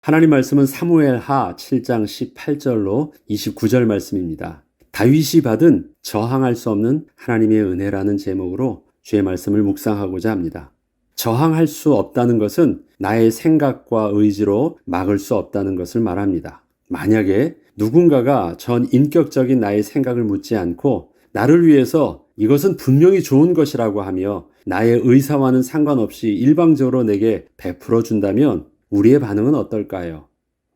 하나님 말씀은 사무엘하 7장 18절로 29절 말씀입니다. 다윗이 받은 저항할 수 없는 하나님의 은혜라는 제목으로 주의 말씀을 묵상하고자 합니다. 저항할 수 없다는 것은 나의 생각과 의지로 막을 수 없다는 것을 말합니다. 만약에 누군가가 전 인격적인 나의 생각을 묻지 않고 나를 위해서 이것은 분명히 좋은 것이라고 하며 나의 의사와는 상관없이 일방적으로 내게 베풀어 준다면 우리의 반응은 어떨까요?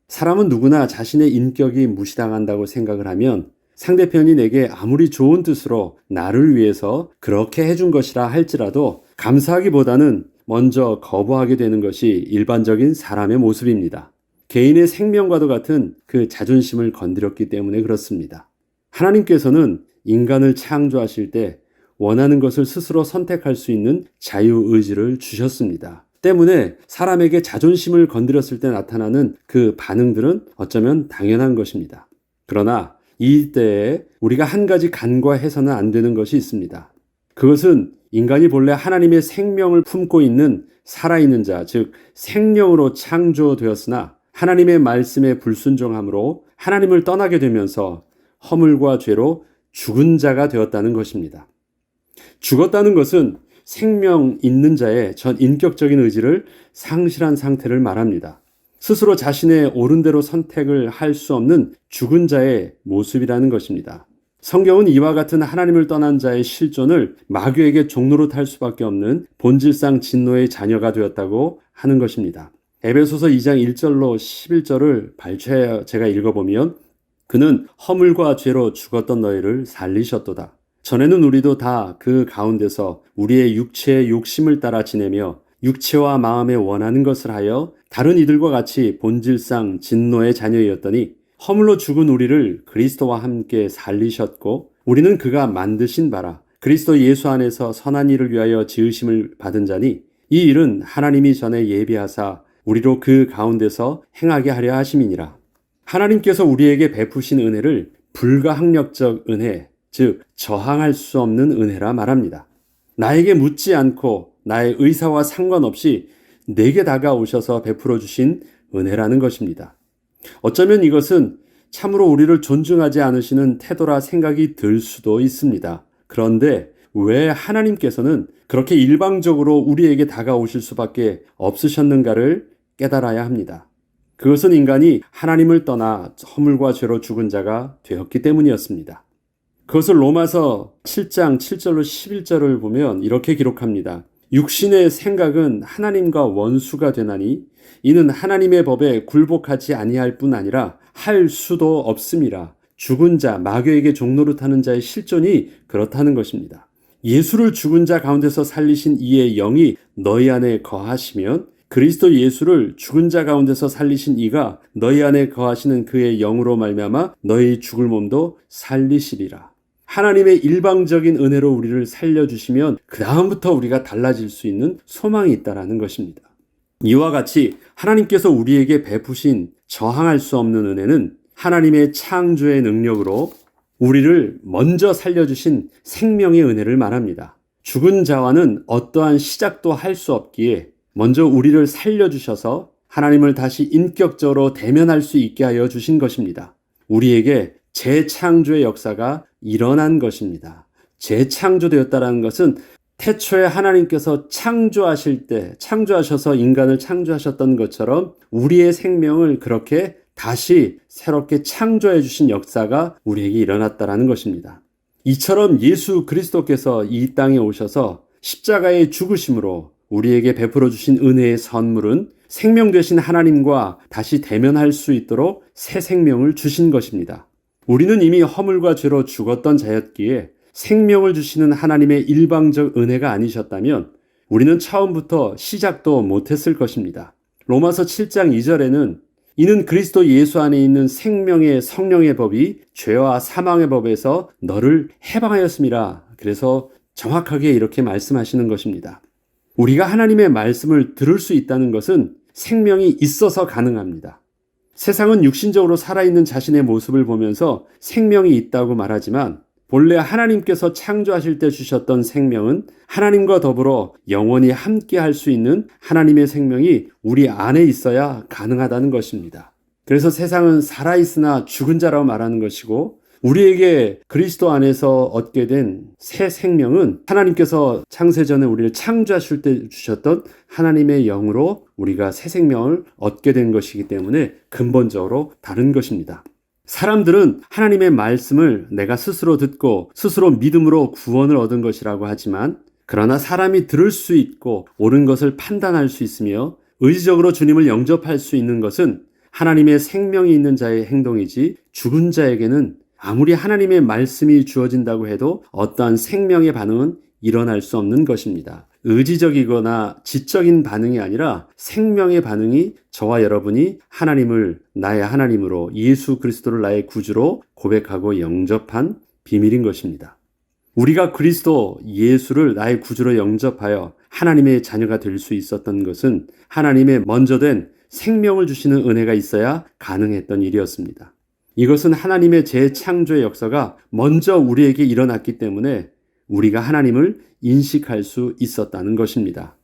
사람은 누구나 자신의 인격이 무시당한다고 생각을 하면 상대편이 내게 아무리 좋은 뜻으로 나를 위해서 그렇게 해준 것이라 할지라도 감사하기보다는 먼저 거부하게 되는 것이 일반적인 사람의 모습입니다. 개인의 생명과도 같은 그 자존심을 건드렸기 때문에 그렇습니다. 하나님께서는 인간을 창조하실 때 원하는 것을 스스로 선택할 수 있는 자유의지를 주셨습니다. 때문에 사람에게 자존심을 건드렸을 때 나타나는 그 반응들은 어쩌면 당연한 것입니다. 그러나 이때에 우리가 한 가지 간과해서는 안 되는 것이 있습니다. 그것은 인간이 본래 하나님의 생명을 품고 있는 살아있는 자, 즉 생명으로 창조되었으나 하나님의 말씀에 불순종함으로 하나님을 떠나게 되면서 허물과 죄로 죽은 자가 되었다는 것입니다. 죽었다는 것은 생명 있는 자의 전 인격적인 의지를 상실한 상태를 말합니다. 스스로 자신의 옳은 대로 선택을 할 수 없는 죽은 자의 모습이라는 것입니다. 성경은 이와 같은 하나님을 떠난 자의 실존을 마귀에게 종로로 탈 수밖에 없는 본질상 진노의 자녀가 되었다고 하는 것입니다. 에베소서 2장 1절로 11절을 발췌하여 제가 읽어보면 그는 허물과 죄로 죽었던 너희를 살리셨도다. 전에는 우리도 다 그 가운데서 우리의 육체의 욕심을 따라 지내며 육체와 마음에 원하는 것을 하여 다른 이들과 같이 본질상 진노의 자녀였더니 허물로 죽은 우리를 그리스도와 함께 살리셨고 우리는 그가 만드신 바라 그리스도 예수 안에서 선한 일을 위하여 지으심을 받은 자니 이 일은 하나님이 전에 예비하사 우리로 그 가운데서 행하게 하려 하심이니라. 하나님께서 우리에게 베푸신 은혜를 불가항력적 은혜, 즉 저항할 수 없는 은혜라 말합니다. 나에게 묻지 않고 나의 의사와 상관없이 내게 다가오셔서 베풀어 주신 은혜라는 것입니다. 어쩌면 이것은 참으로 우리를 존중하지 않으시는 태도라 생각이 들 수도 있습니다. 그런데 왜 하나님께서는 그렇게 일방적으로 우리에게 다가오실 수밖에 없으셨는가를 깨달아야 합니다. 그것은 인간이 하나님을 떠나 허물과 죄로 죽은 자가 되었기 때문이었습니다. 그것을 로마서 7장 7절로 11절을 보면 이렇게 기록합니다. 육신의 생각은 하나님과 원수가 되나니 이는 하나님의 법에 굴복하지 아니할 뿐 아니라 할 수도 없음이라. 죽은 자, 마귀에게 종노릇하는 자의 실존이 그렇다는 것입니다. 예수를 죽은 자 가운데서 살리신 이의 영이 너희 안에 거하시면 그리스도 예수를 죽은 자 가운데서 살리신 이가 너희 안에 거하시는 그의 영으로 말미암아 너희 죽을 몸도 살리시리라. 하나님의 일방적인 은혜로 우리를 살려주시면 그 다음부터 우리가 달라질 수 있는 소망이 있다는 것입니다. 이와 같이 하나님께서 우리에게 베푸신 저항할 수 없는 은혜는 하나님의 창조의 능력으로 우리를 먼저 살려주신 생명의 은혜를 말합니다. 죽은 자와는 어떠한 시작도 할 수 없기에 먼저 우리를 살려주셔서 하나님을 다시 인격적으로 대면할 수 있게 하여 주신 것입니다. 우리에게 재창조의 역사가 일어난 것입니다. 재창조되었다는 것은 태초에 하나님께서 창조하셔서 인간을 창조하셨던 것처럼 우리의 생명을 그렇게 다시 새롭게 창조해 주신 역사가 우리에게 일어났다는 것입니다. 이처럼 예수 그리스도께서 이 땅에 오셔서 십자가의 죽으심으로 우리에게 베풀어 주신 은혜의 선물은 생명 되신 하나님과 다시 대면할 수 있도록 새 생명을 주신 것입니다. 우리는 이미 허물과 죄로 죽었던 자였기에 생명을 주시는 하나님의 일방적 은혜가 아니셨다면 우리는 처음부터 시작도 못했을 것입니다. 로마서 7장 2절에는 이는 그리스도 예수 안에 있는 생명의 성령의 법이 죄와 사망의 법에서 너를 해방하였음이라. 그래서 정확하게 이렇게 말씀하시는 것입니다. 우리가 하나님의 말씀을 들을 수 있다는 것은 생명이 있어서 가능합니다. 세상은 육신적으로 살아있는 자신의 모습을 보면서 생명이 있다고 말하지만 본래 하나님께서 창조하실 때 주셨던 생명은 하나님과 더불어 영원히 함께 할 수 있는 하나님의 생명이 우리 안에 있어야 가능하다는 것입니다. 그래서 세상은 살아있으나 죽은 자라고 말하는 것이고, 우리에게 그리스도 안에서 얻게 된 새 생명은 하나님께서 창세전에 우리를 창조하실 때 주셨던 하나님의 영으로 우리가 새 생명을 얻게 된 것이기 때문에 근본적으로 다른 것입니다. 사람들은 하나님의 말씀을 내가 스스로 듣고 스스로 믿음으로 구원을 얻은 것이라고 하지만, 그러나 사람이 들을 수 있고 옳은 것을 판단할 수 있으며 의지적으로 주님을 영접할 수 있는 것은 하나님의 생명이 있는 자의 행동이지, 죽은 자에게는 아무리 하나님의 말씀이 주어진다고 해도 어떠한 생명의 반응은 일어날 수 없는 것입니다. 의지적이거나 지적인 반응이 아니라 생명의 반응이 저와 여러분이 하나님을 나의 하나님으로, 예수 그리스도를 나의 구주로 고백하고 영접한 비밀인 것입니다. 우리가 그리스도 예수를 나의 구주로 영접하여 하나님의 자녀가 될 수 있었던 것은 하나님의 먼저 된 생명을 주시는 은혜가 있어야 가능했던 일이었습니다. 이것은 하나님의 재창조의 역사가 먼저 우리에게 일어났기 때문에 우리가 하나님을 인식할 수 있었다는 것입니다.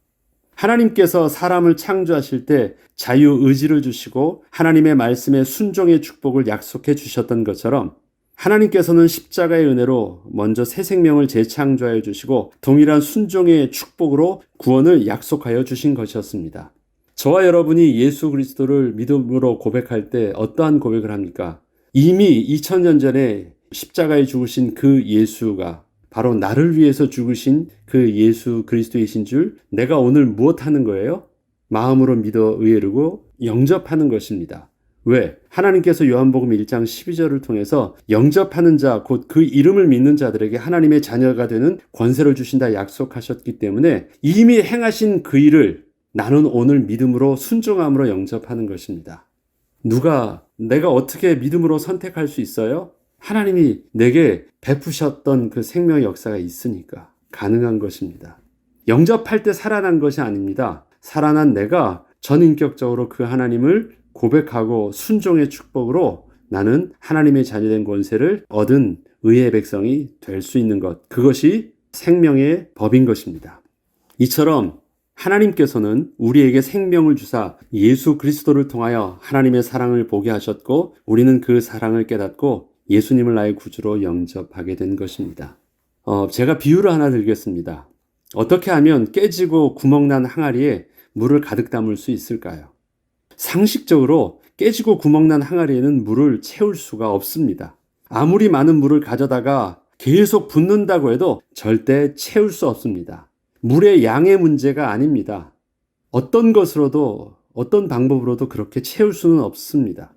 하나님께서 사람을 창조하실 때 자유의지를 주시고 하나님의 말씀에 순종의 축복을 약속해 주셨던 것처럼, 하나님께서는 십자가의 은혜로 먼저 새 생명을 재창조하여 주시고 동일한 순종의 축복으로 구원을 약속하여 주신 것이었습니다. 저와 여러분이 예수 그리스도를 믿음으로 고백할 때 어떠한 고백을 합니까? 이미 2000년 전에 십자가에 죽으신 그 예수가 바로 나를 위해서 죽으신 그 예수 그리스도이신 줄 내가 오늘 무엇하는 거예요? 마음으로 믿어 의뢰하고 영접하는 것입니다. 왜? 하나님께서 요한복음 1장 12절을 통해서 영접하는 자, 곧 그 이름을 믿는 자들에게 하나님의 자녀가 되는 권세를 주신다 약속하셨기 때문에 이미 행하신 그 일을 나는 오늘 믿음으로 순종함으로 영접하는 것입니다. 내가 어떻게 믿음으로 선택할 수 있어요? 하나님이 내게 베푸셨던 그 생명의 역사가 있으니까 가능한 것입니다. 영접할 때 살아난 것이 아닙니다. 살아난 내가 전인격적으로 그 하나님을 고백하고 순종의 축복으로 나는 하나님의 자녀된 권세를 얻은 의의 백성이 될 수 있는 것, 그것이 생명의 법인 것입니다. 이처럼 하나님께서는 우리에게 생명을 주사 예수 그리스도를 통하여 하나님의 사랑을 보게 하셨고, 우리는 그 사랑을 깨닫고 예수님을 나의 구주로 영접하게 된 것입니다. 제가 비유를 하나 들겠습니다. 어떻게 하면 깨지고 구멍난 항아리에 물을 가득 담을 수 있을까요? 상식적으로 깨지고 구멍난 항아리에는 물을 채울 수가 없습니다. 아무리 많은 물을 가져다가 계속 붓는다고 해도 절대 채울 수 없습니다. 물의 양의 문제가 아닙니다. 어떤 것으로도, 어떤 방법으로도 그렇게 채울 수는 없습니다.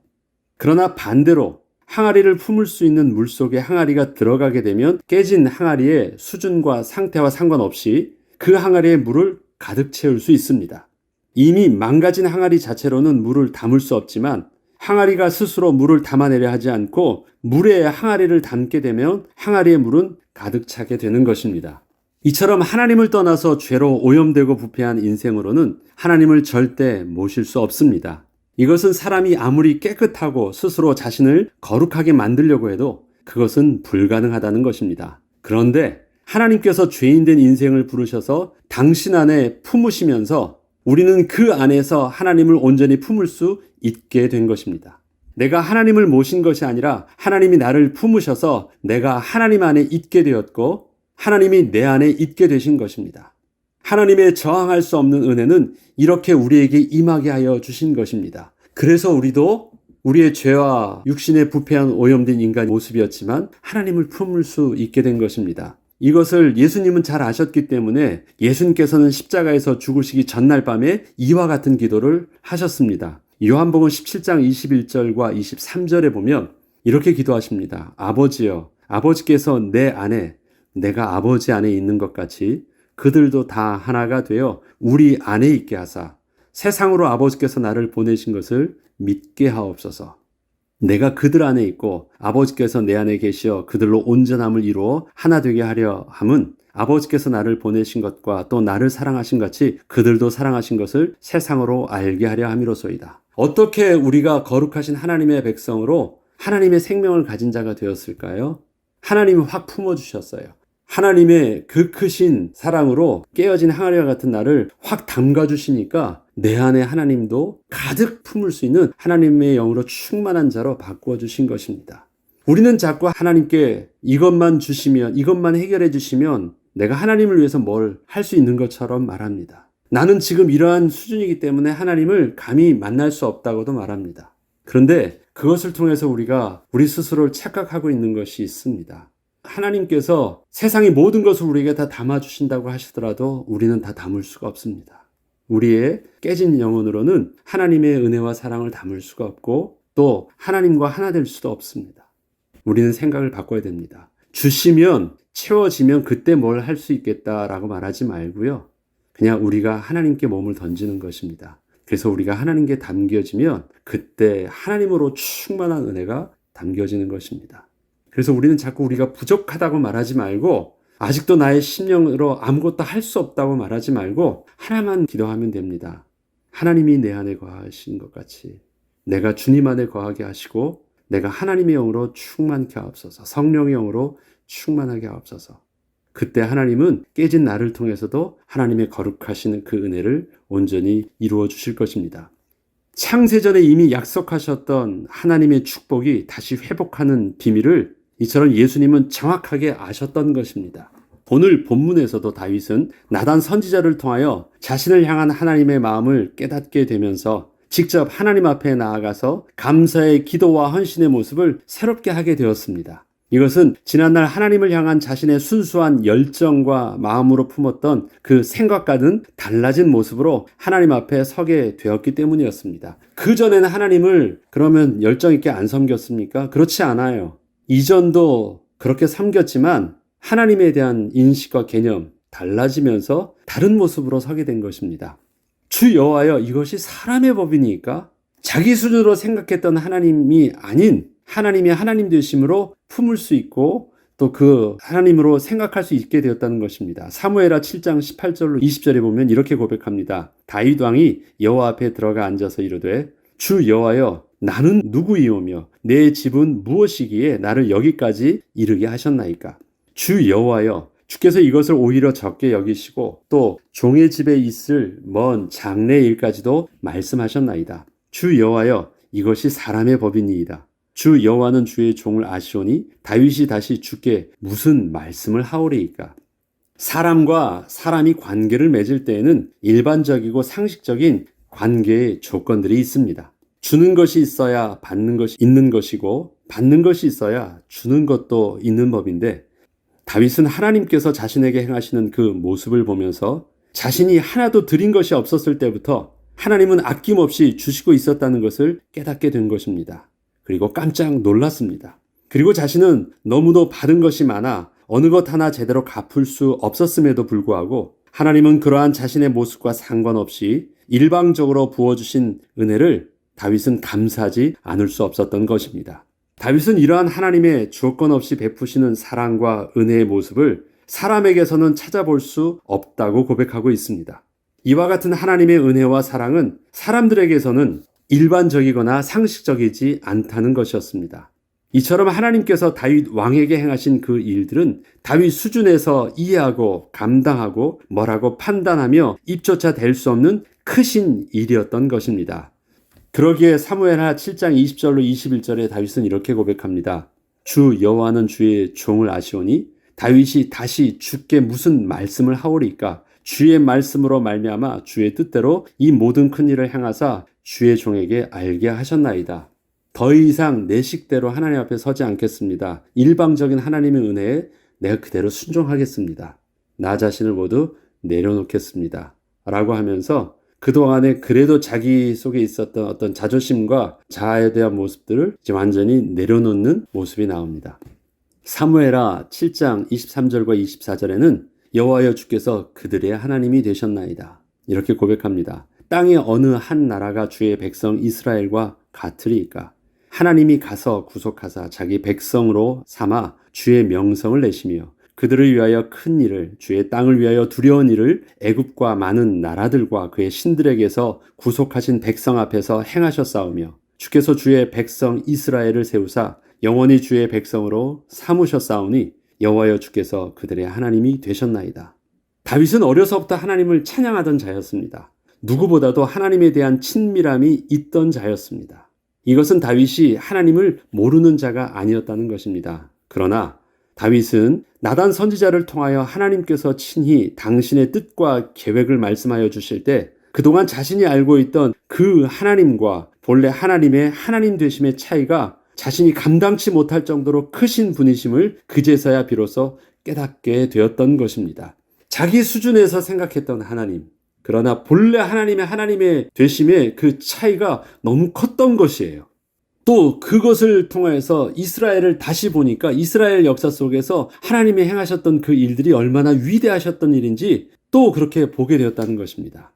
그러나 반대로 항아리를 품을 수 있는 물 속에 항아리가 들어가게 되면 깨진 항아리의 수준과 상태와 상관없이 그 항아리에 물을 가득 채울 수 있습니다. 이미 망가진 항아리 자체로는 물을 담을 수 없지만 항아리가 스스로 물을 담아내려 하지 않고 물에 항아리를 담게 되면 항아리의 물은 가득 차게 되는 것입니다. 이처럼 하나님을 떠나서 죄로 오염되고 부패한 인생으로는 하나님을 절대 모실 수 없습니다. 이것은 사람이 아무리 깨끗하고 스스로 자신을 거룩하게 만들려고 해도 그것은 불가능하다는 것입니다. 그런데 하나님께서 죄인된 인생을 부르셔서 당신 안에 품으시면서 우리는 그 안에서 하나님을 온전히 품을 수 있게 된 것입니다. 내가 하나님을 모신 것이 아니라 하나님이 나를 품으셔서 내가 하나님 안에 있게 되었고 하나님이 내 안에 있게 되신 것입니다. 하나님의 저항할 수 없는 은혜는 이렇게 우리에게 임하게 하여 주신 것입니다. 그래서 우리도 우리의 죄와 육신의 부패한 오염된 인간 모습이었지만 하나님을 품을 수 있게 된 것입니다. 이것을 예수님은 잘 아셨기 때문에 예수님께서는 십자가에서 죽으시기 전날 밤에 이와 같은 기도를 하셨습니다. 요한복음 17장 21절과 23절에 보면 이렇게 기도하십니다. 아버지여, 아버지께서 내 안에 내가 아버지 안에 있는 것 같이 그들도 다 하나가 되어 우리 안에 있게 하사 세상으로 아버지께서 나를 보내신 것을 믿게 하옵소서. 내가 그들 안에 있고 아버지께서 내 안에 계시어 그들로 온전함을 이루어 하나 되게 하려 함은 아버지께서 나를 보내신 것과 또 나를 사랑하신 같이 그들도 사랑하신 것을 세상으로 알게 하려 함이로소이다. 어떻게 우리가 거룩하신 하나님의 백성으로 하나님의 생명을 가진 자가 되었을까요? 하나님이 확 품어주셨어요. 하나님의 그 크신 사랑으로 깨어진 항아리와 같은 나를 확 담가주시니까 내 안에 하나님도 가득 품을 수 있는 하나님의 영으로 충만한 자로 바꾸어 주신 것입니다. 우리는 자꾸 하나님께 이것만 주시면, 이것만 해결해 주시면 내가 하나님을 위해서 뭘 할 수 있는 것처럼 말합니다. 나는 지금 이러한 수준이기 때문에 하나님을 감히 만날 수 없다고도 말합니다. 그런데 그것을 통해서 우리가 우리 스스로를 착각하고 있는 것이 있습니다. 하나님께서 세상의 모든 것을 우리에게 다 담아주신다고 하시더라도 우리는 다 담을 수가 없습니다. 우리의 깨진 영혼으로는 하나님의 은혜와 사랑을 담을 수가 없고 또 하나님과 하나 될 수도 없습니다. 우리는 생각을 바꿔야 됩니다. 주시면 채워지면 그때 뭘 할 수 있겠다라고 말하지 말고요. 그냥 우리가 하나님께 몸을 던지는 것입니다. 그래서 우리가 하나님께 담겨지면 그때 하나님으로 충만한 은혜가 담겨지는 것입니다. 그래서 우리는 자꾸 우리가 부족하다고 말하지 말고 아직도 나의 심령으로 아무것도 할 수 없다고 말하지 말고 하나만 기도하면 됩니다. 하나님이 내 안에 거하신 것 같이 내가 주님 안에 거하게 하시고 내가 하나님의 영으로 충만케 하옵소서. 성령의 영으로 충만하게 하옵소서. 그때 하나님은 깨진 나를 통해서도 하나님의 거룩하신 그 은혜를 온전히 이루어 주실 것입니다. 창세전에 이미 약속하셨던 하나님의 축복이 다시 회복하는 비밀을 이처럼 예수님은 정확하게 아셨던 것입니다. 오늘 본문에서도 다윗은 나단 선지자를 통하여 자신을 향한 하나님의 마음을 깨닫게 되면서 직접 하나님 앞에 나아가서 감사의 기도와 헌신의 모습을 새롭게 하게 되었습니다. 이것은 지난날 하나님을 향한 자신의 순수한 열정과 마음으로 품었던 그 생각과는 달라진 모습으로 하나님 앞에 서게 되었기 때문이었습니다. 그전에는 하나님을 그러면 열정 있게 안 섬겼습니까? 그렇지 않아요. 이전도 그렇게 섬겼지만 하나님에 대한 인식과 개념 달라지면서 다른 모습으로 서게 된 것입니다. 주 여호와여, 이것이 사람의 법이니까? 자기 수준으로 생각했던 하나님이 아닌 하나님이 하나님 되심으로 품을 수 있고 또 그 하나님으로 생각할 수 있게 되었다는 것입니다. 사무엘하 7장 18절로 20절에 보면 이렇게 고백합니다. 다윗 왕이 여호와 앞에 들어가 앉아서 이르되 주 여호와여, 나는 누구이오며 내 집은 무엇이기에 나를 여기까지 이르게 하셨나이까? 주 여호와여, 주께서 이것을 오히려 적게 여기시고 또 종의 집에 있을 먼 장래 일까지도 말씀하셨나이다. 주 여호와여, 이것이 사람의 법이니이다. 주 여호와는 주의 종을 아시오니 다윗이 다시 주께 무슨 말씀을 하오리이까? 사람과 사람이 관계를 맺을 때에는 일반적이고 상식적인 관계의 조건들이 있습니다. 주는 것이 있어야 받는 것이 있는 것이고 받는 것이 있어야 주는 것도 있는 법인데 다윗은 하나님께서 자신에게 행하시는 그 모습을 보면서 자신이 하나도 드린 것이 없었을 때부터 하나님은 아낌없이 주시고 있었다는 것을 깨닫게 된 것입니다. 그리고 깜짝 놀랐습니다. 그리고 자신은 너무도 받은 것이 많아 어느 것 하나 제대로 갚을 수 없었음에도 불구하고 하나님은 그러한 자신의 모습과 상관없이 일방적으로 부어주신 은혜를 다윗은 감사하지 않을 수 없었던 것입니다. 다윗은 이러한 하나님의 조건 없이 베푸시는 사랑과 은혜의 모습을 사람에게서는 찾아볼 수 없다고 고백하고 있습니다. 이와 같은 하나님의 은혜와 사랑은 사람들에게서는 일반적이거나 상식적이지 않다는 것이었습니다. 이처럼 하나님께서 다윗 왕에게 행하신 그 일들은 다윗 수준에서 이해하고 감당하고 뭐라고 판단하며 입조차 될 수 없는 크신 일이었던 것입니다. 그러기에 사무엘하 7장 20절로 21절에 다윗은 이렇게 고백합니다. 주 여호와는 주의 종을 아시오니 다윗이 다시 주께 무슨 말씀을 하오리까? 주의 말씀으로 말미암아 주의 뜻대로 이 모든 큰 일을 행하사 주의 종에게 알게 하셨나이다. 더 이상 내 식대로 하나님 앞에 서지 않겠습니다. 일방적인 하나님의 은혜에 내가 그대로 순종하겠습니다. 나 자신을 모두 내려놓겠습니다. 라고 하면서 그동안에 그래도 자기 속에 있었던 어떤 자존심과 자아에 대한 모습들을 이제 완전히 내려놓는 모습이 나옵니다. 사무엘하 7장 23절과 24절에는 여호와여 주께서 그들의 하나님이 되셨나이다. 이렇게 고백합니다. 땅의 어느 한 나라가 주의 백성 이스라엘과 같으리이까? 하나님이 가서 구속하사 자기 백성으로 삼아 주의 명성을 내시며 그들을 위하여 큰 일을 주의 땅을 위하여 두려운 일을 애굽과 많은 나라들과 그의 신들에게서 구속하신 백성 앞에서 행하셨사오며 주께서 주의 백성 이스라엘을 세우사 영원히 주의 백성으로 삼으셨사오니 여호와여 주께서 그들의 하나님이 되셨나이다. 다윗은 어려서부터 하나님을 찬양하던 자였습니다. 누구보다도 하나님에 대한 친밀함이 있던 자였습니다. 이것은 다윗이 하나님을 모르는 자가 아니었다는 것입니다. 그러나 다윗은 나단 선지자를 통하여 하나님께서 친히 당신의 뜻과 계획을 말씀하여 주실 때 그동안 자신이 알고 있던 그 하나님과 본래 하나님의 하나님 되심의 차이가 자신이 감당치 못할 정도로 크신 분이심을 그제서야 비로소 깨닫게 되었던 것입니다. 자기 수준에서 생각했던 하나님, 그러나 본래 하나님의 되심의 그 차이가 너무 컸던 것이에요. 또 그것을 통해서 이스라엘을 다시 보니까 이스라엘 역사 속에서 하나님이 행하셨던 그 일들이 얼마나 위대하셨던 일인지 또 그렇게 보게 되었다는 것입니다.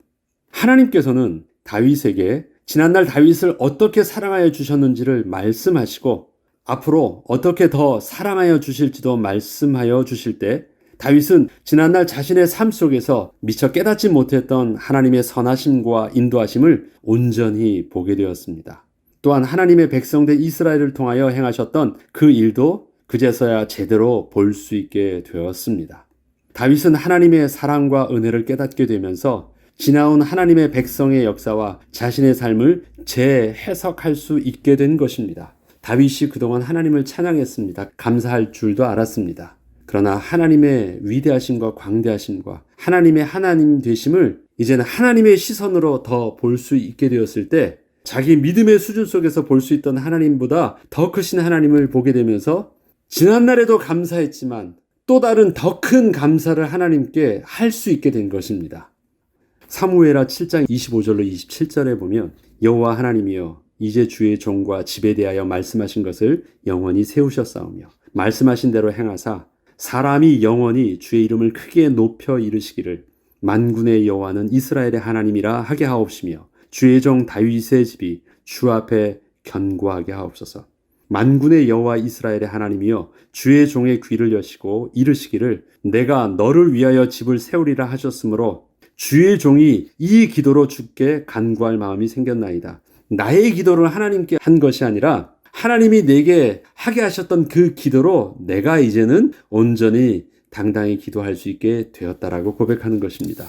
하나님께서는 다윗에게 지난날 다윗을 어떻게 사랑하여 주셨는지를 말씀하시고 앞으로 어떻게 더 사랑하여 주실지도 말씀하여 주실 때 다윗은 지난날 자신의 삶 속에서 미처 깨닫지 못했던 하나님의 선하심과 인도하심을 온전히 보게 되었습니다. 또한 하나님의 백성된 이스라엘을 통하여 행하셨던 그 일도 그제서야 제대로 볼 수 있게 되었습니다. 다윗은 하나님의 사랑과 은혜를 깨닫게 되면서 지나온 하나님의 백성의 역사와 자신의 삶을 재해석할 수 있게 된 것입니다. 다윗이 그동안 하나님을 찬양했습니다. 감사할 줄도 알았습니다. 그러나 하나님의 위대하심과 광대하심과 하나님의 하나님 되심을 이제는 하나님의 시선으로 더 볼 수 있게 되었을 때 자기 믿음의 수준 속에서 볼 수 있던 하나님보다 더 크신 하나님을 보게 되면서 지난날에도 감사했지만 또 다른 더 큰 감사를 하나님께 할 수 있게 된 것입니다. 사무엘하 7장 25절로 27절에 보면 여호와 하나님이여 이제 주의 종과 집에 대하여 말씀하신 것을 영원히 세우셨사오며 말씀하신 대로 행하사 사람이 영원히 주의 이름을 크게 높여 이르시기를 만군의 여호와는 이스라엘의 하나님이라 하게 하옵시며 주의 종 다윗의 집이 주 앞에 견고하게 하옵소서. 만군의 여호와 이스라엘의 하나님이여 주의 종의 귀를 여시고 이르시기를 내가 너를 위하여 집을 세우리라 하셨으므로 주의 종이 이 기도로 주께 간구할 마음이 생겼나이다. 나의 기도를 하나님께 한 것이 아니라 하나님이 내게 하게 하셨던 그 기도로 내가 이제는 온전히 당당히 기도할 수 있게 되었다라고 고백하는 것입니다.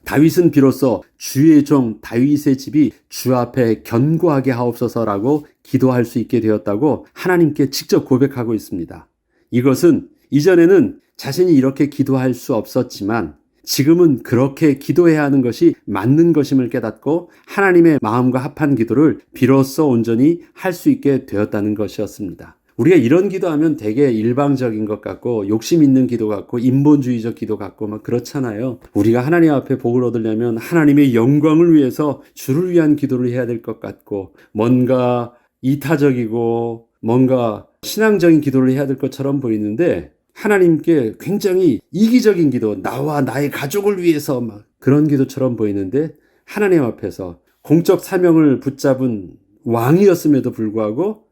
다윗은 비로소 주의 종 다윗의 집이 주 앞에 견고하게 하옵소서라고 기도할 수 있게 되었다고 하나님께 직접 고백하고 있습니다. 이것은 이전에는 자신이 이렇게 기도할 수 없었지만 지금은 그렇게 기도해야 하는 것이 맞는 것임을 깨닫고 하나님의 마음과 합한 기도를 비로소 온전히 할 수 있게 되었다는 것이었습니다. 우리가 이런 기도하면 되게 일방적인 것 같고 욕심 있는 기도 같고 인본주의적 기도 같고 막 그렇잖아요. 우리가 하나님 앞에 복을 얻으려면 하나님의 영광을 위해서 주를 위한 기도를 해야 될 것 같고 뭔가 이타적이고 뭔가 신앙적인 기도를 해야 될 것처럼 보이는데 하나님께 굉장히 이기적인 기도, 나와 나의 가족을 위해서 막 그런 기도처럼 보이는데 하나님 앞에서 공적 사명을 붙잡은 왕이었음에도 불구하고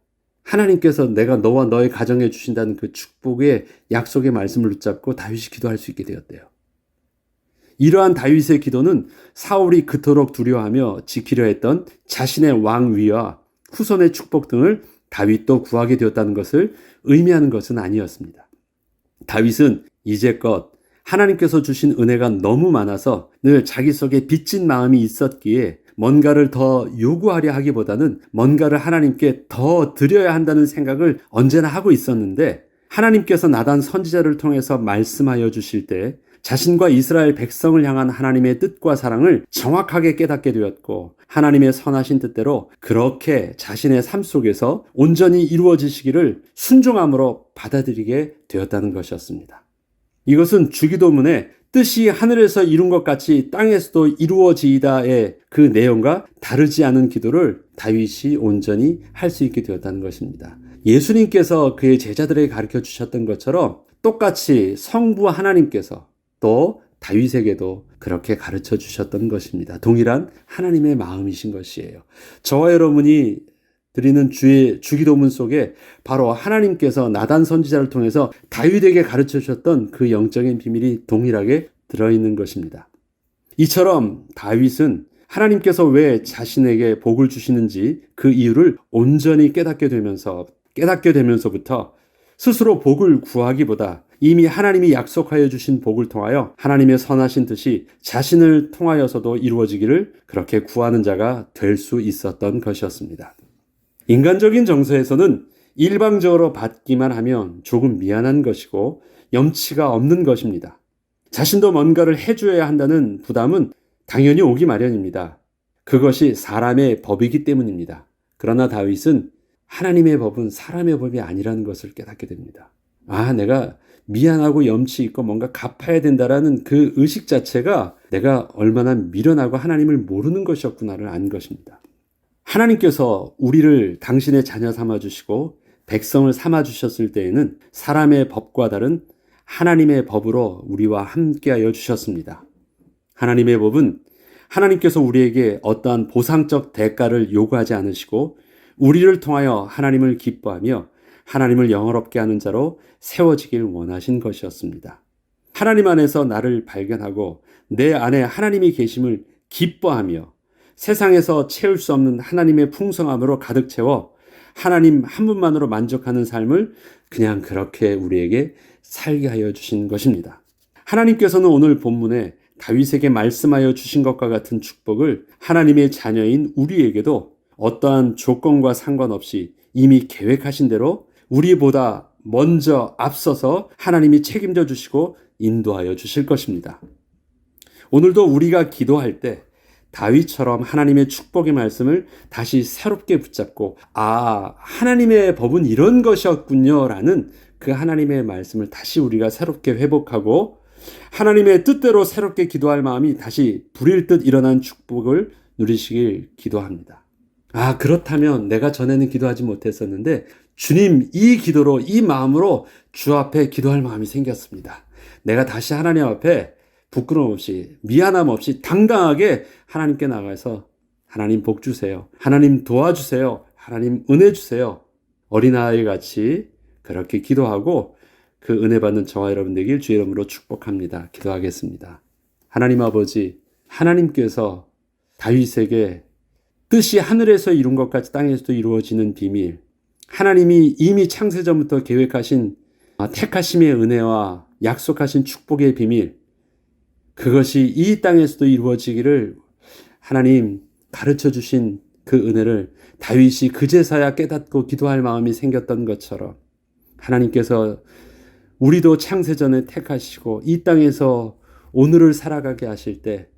하나님께서 내가 너와 너의 가정에 주신다는 그 축복의 약속의 말씀을 붙잡고 다윗이 기도할 수 있게 되었대요. 이러한 다윗의 기도는 사울이 그토록 두려워하며 지키려 했던 자신의 왕위와 후손의 축복 등을 다윗도 구하게 되었다는 것을 의미하는 것은 아니었습니다. 다윗은 이제껏 하나님께서 주신 은혜가 너무 많아서 늘 자기 속에 빚진 마음이 있었기에 뭔가를 더 요구하려 하기보다는 뭔가를 하나님께 더 드려야 한다는 생각을 언제나 하고 있었는데 하나님께서 나단 선지자를 통해서 말씀하여 주실 때 자신과 이스라엘 백성을 향한 하나님의 뜻과 사랑을 정확하게 깨닫게 되었고 하나님의 선하신 뜻대로 그렇게 자신의 삶 속에서 온전히 이루어지시기를 순종함으로 받아들이게 되었다는 것이었습니다. 이것은 주기도문에 뜻이 하늘에서 이룬 것 같이 땅에서도 이루어지이다의 그 내용과 다르지 않은 기도를 다윗이 온전히 할 수 있게 되었다는 것입니다. 예수님께서 그의 제자들에게 가르쳐 주셨던 것처럼 똑같이 성부 하나님께서 또 다윗에게도 그렇게 가르쳐 주셨던 것입니다. 동일한 하나님의 마음이신 것이에요. 저와 여러분이 드리는 주기도문 속에 바로 하나님께서 나단 선지자를 통해서 다윗에게 가르쳐 주셨던 그 영적인 비밀이 동일하게 들어있는 것입니다. 이처럼 다윗은 하나님께서 왜 자신에게 복을 주시는지 그 이유를 온전히 깨닫게 되면서 깨닫게 되면서부터 스스로 복을 구하기보다 이미 하나님이 약속하여 주신 복을 통하여 하나님의 선하신 뜻이 자신을 통하여서도 이루어지기를 그렇게 구하는 자가 될 수 있었던 것이었습니다. 인간적인 정서에서는 일방적으로 받기만 하면 조금 미안한 것이고 염치가 없는 것입니다. 자신도 뭔가를 해줘야 한다는 부담은 당연히 오기 마련입니다. 그것이 사람의 법이기 때문입니다. 그러나 다윗은 하나님의 법은 사람의 법이 아니라는 것을 깨닫게 됩니다. 내가 미안하고 염치 있고 뭔가 갚아야 된다라는 그 의식 자체가 내가 얼마나 미련하고 하나님을 모르는 것이었구나를 안 것입니다. 하나님께서 우리를 당신의 자녀 삼아주시고 백성을 삼아주셨을 때에는 사람의 법과 다른 하나님의 법으로 우리와 함께하여 주셨습니다. 하나님의 법은 하나님께서 우리에게 어떠한 보상적 대가를 요구하지 않으시고 우리를 통하여 하나님을 기뻐하며 하나님을 영화롭게 하는 자로 세워지길 원하신 것이었습니다. 하나님 안에서 나를 발견하고 내 안에 하나님이 계심을 기뻐하며 세상에서 채울 수 없는 하나님의 풍성함으로 가득 채워 하나님 한 분만으로 만족하는 삶을 그냥 그렇게 우리에게 살게 하여 주신 것입니다. 하나님께서는 오늘 본문에 다윗에게 말씀하여 주신 것과 같은 축복을 하나님의 자녀인 우리에게도 어떠한 조건과 상관없이 이미 계획하신 대로 우리보다 먼저 앞서서 하나님이 책임져 주시고 인도하여 주실 것입니다. 오늘도 우리가 기도할 때 다윗처럼 하나님의 축복의 말씀을 다시 새롭게 붙잡고 하나님의 법은 이런 것이었군요 라는 그 하나님의 말씀을 다시 우리가 새롭게 회복하고 하나님의 뜻대로 새롭게 기도할 마음이 다시 불일 듯 일어난 축복을 누리시길 기도합니다. 그렇다면 내가 전에는 기도하지 못했었는데 주님, 이 기도로 이 마음으로 주 앞에 기도할 마음이 생겼습니다. 내가 다시 하나님 앞에 부끄러움 없이 미안함 없이 당당하게 하나님께 나가서 하나님 복 주세요. 하나님 도와주세요. 하나님 은혜 주세요. 어린아이 같이 그렇게 기도하고 그 은혜 받는 저와 여러분 되길 주의 이름으로 축복합니다. 기도하겠습니다. 하나님 아버지, 하나님께서 다윗에게 뜻이 하늘에서 이룬 것 같이 땅에서도 이루어지는 비밀, 하나님이 이미 창세전부터 계획하신 택하심의 은혜와 약속하신 축복의 비밀, 그것이 이 땅에서도 이루어지기를 하나님 가르쳐 주신 그 은혜를 다윗이 그제서야 깨닫고 기도할 마음이 생겼던 것처럼 하나님께서 우리도 창세전에 택하시고 이 땅에서 오늘을 살아가게 하실 때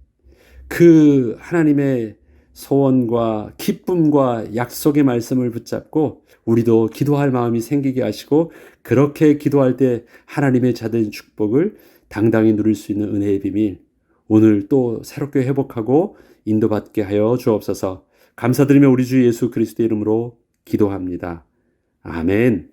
그 하나님의 소원과 기쁨과 약속의 말씀을 붙잡고 우리도 기도할 마음이 생기게 하시고 그렇게 기도할 때 하나님의 자된 축복을 당당히 누릴 수 있는 은혜의 비밀 오늘 또 새롭게 회복하고 인도받게 하여 주옵소서. 감사드리며 우리 주 예수 그리스도의 이름으로 기도합니다. 아멘.